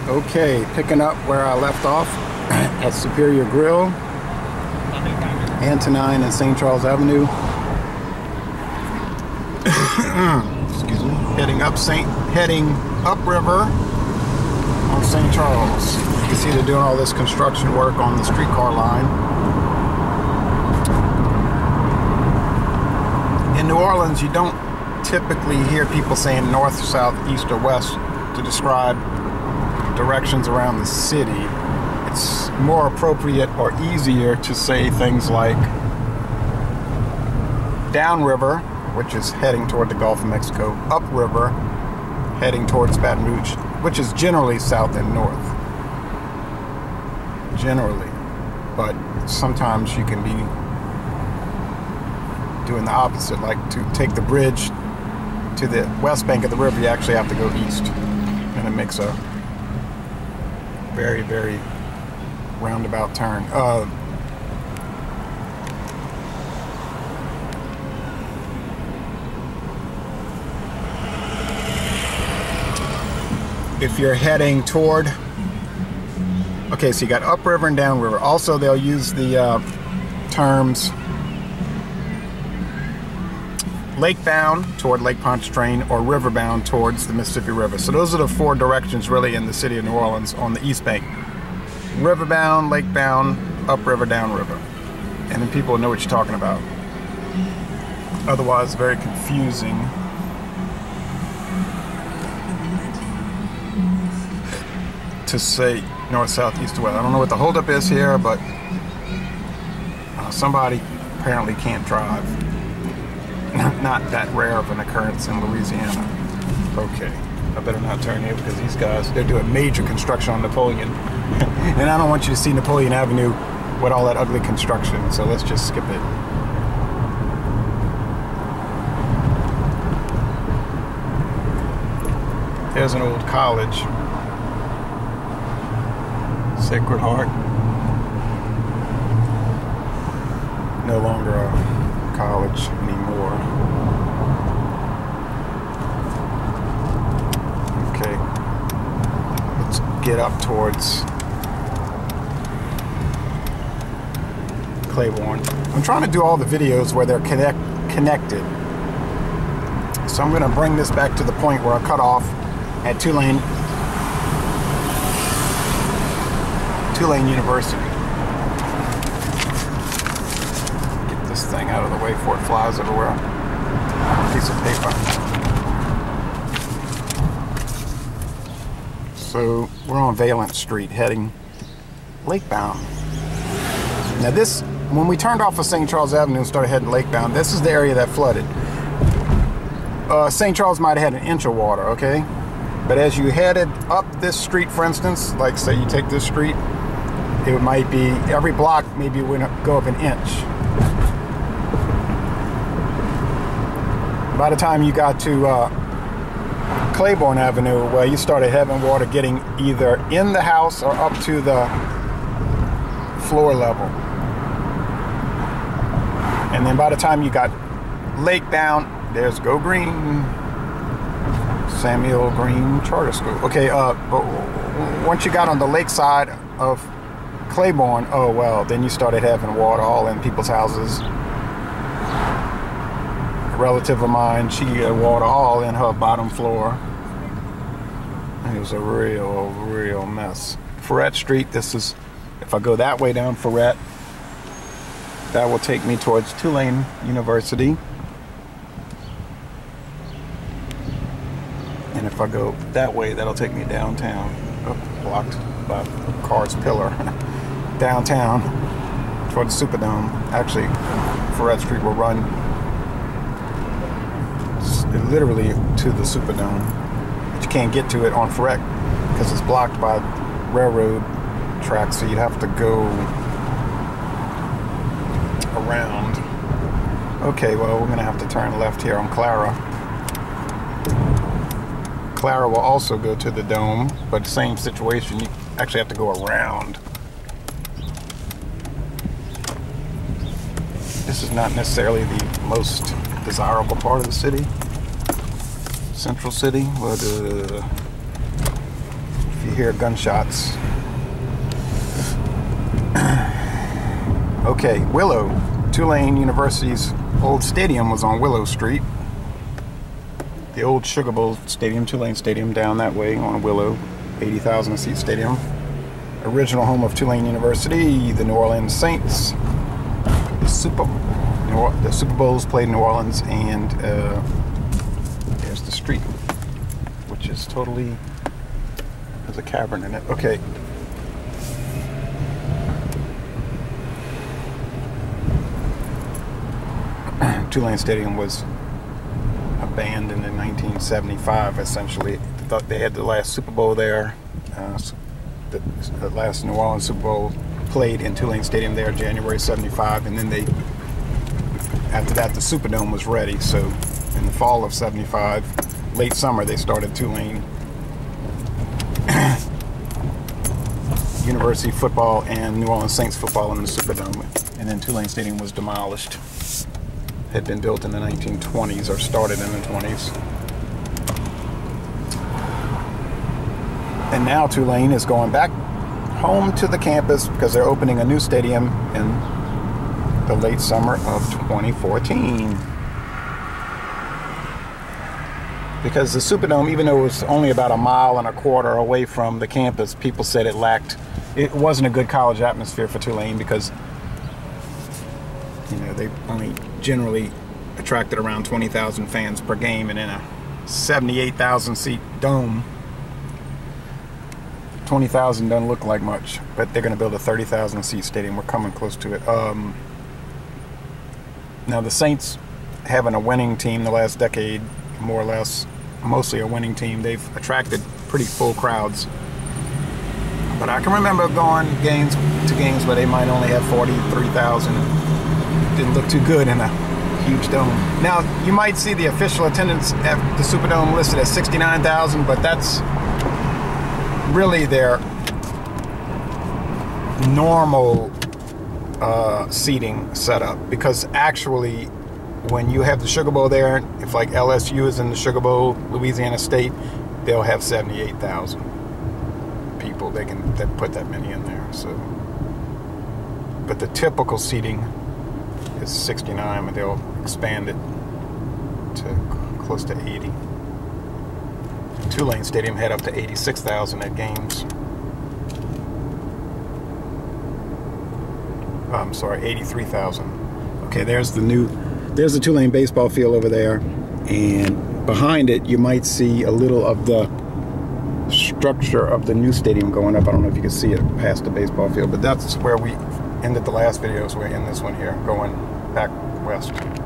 Okay, picking up where I left off at Superior Grill, Antonine and St. Charles Avenue. Excuse me. Heading upriver on St. Charles. You can see they're doing all this construction work on the streetcar line. In New Orleans, you don't typically hear people saying north, south, east, or west to describe directions around the city. It's more appropriate or easier to say things like downriver, which is heading toward the Gulf of Mexico, upriver, heading towards Baton Rouge, which is generally south and north. Generally. But sometimes you can be doing the opposite, like to take the bridge to the west bank of the river, you actually have to go east, and it makes a very, very roundabout turn. If you're heading toward, okay, so you got upriver and downriver. Also, they'll use the terms lake-bound toward Lake Pontchartrain or river-bound towards the Mississippi River. So those are the four directions really in the city of New Orleans on the east bank. River-bound, lake-bound, upriver, downriver. And then people know what you're talking about. Otherwise, very confusing. To say north, south, east, or west. I don't know what the holdup is here, but somebody apparently can't drive. Not that rare of an occurrence in Louisiana. Okay, I better not turn here because these guys, they're doing major construction on Napoleon. And I don't want you to see Napoleon Avenue with all that ugly construction, so let's just skip it. There's an old college. Sacred Heart. No longer a college anymore. Okay, let's get up towards Claiborne. I'm trying to do all the videos where they're connected. So I'm going to bring this back to the point where I cut off at Tulane University. Thing out of the way before it flies everywhere. Piece of paper. So we're on Valent Street heading lakebound. Now this, when we turned off of St. Charles Avenue and started heading lakebound, this is the area that flooded. St. Charles might have had an inch of water, okay? But as you headed up this street, for instance, like say you take this street, it might be, every block maybe would go up an inch. By the time you got to Claiborne Avenue, well, you started having water getting either in the house or up to the floor level. And then by the time you got lakebound, there's Go Green, Samuel Green Charter School. Okay, but once you got on the lake side of Claiborne, oh well, then you started having water all in people's houses. A relative of mine, she had water all in her bottom floor. It was a real mess. Ferret Street, this is, if I go that way down Ferret, that will take me towards Tulane University. And if I go that way, that'll take me downtown. Oh, blocked by a car's pillar. Downtown towards the Superdome. Actually, Ferret Street will run literally to the Superdome, but you can't get to it on Ferret because it's blocked by railroad tracks, so you'd have to go around. Okay, well, we're gonna have to turn left here on Clara. Clara will also go to the Dome, but same situation, you actually have to go around. This is not necessarily the most desirable part of the city, Central City, but you hear gunshots. Okay, Willow. Tulane University's old stadium was on Willow Street. The old Sugar Bowl Stadium, Tulane Stadium, down that way on Willow, 80,000 seat stadium. Original home of Tulane University, the New Orleans Saints. The Super Bowls played in New Orleans, and there's the street, which is totally, there's a cavern in it. Okay. Tulane Stadium was abandoned in 1975, essentially. They had the last Super Bowl there. The last New Orleans Super Bowl played in Tulane Stadium there, January 75, and then after that, the Superdome was ready. So in the fall of 75, late summer, they started Tulane University football and New Orleans Saints football in the Superdome, and then Tulane Stadium was demolished. Had been built in the 1920s, or started in the 20s. And now Tulane is going back home to the campus because they're opening a new stadium in the late summer of 2014. Because the Superdome, even though it was only about 1.25 miles away from the campus, people said it wasn't a good college atmosphere for Tulane because, you know, they only generally attracted around 20,000 fans per game, and in a 78,000 seat dome, 20,000 doesn't look like much, but they're going to build a 30,000 seat stadium. We're coming close to it. Now the Saints, having a winning team the last decade, more or less, mostly a winning team, they've attracted pretty full crowds. But I can remember going to games where they might only have 43,000. Didn't look too good in a huge dome. Now, you might see the official attendance at the Superdome listed at 69,000, but that's really their normal seating setup. Because actually, when you have the Sugar Bowl there, if like LSU is in the Sugar Bowl, Louisiana State, they'll have 78,000 people. They put that many in there. So, but the typical seating is 69, but they'll expand it to close to 80. Tulane Stadium had up to 86,000 at games. I'm sorry, 83,000. Okay, there's the Tulane baseball field over there, and behind it you might see a little of the structure of the new stadium going up. I don't know if you can see it past the baseball field, but that's where we ended the last video, so we're in this one here, going back west.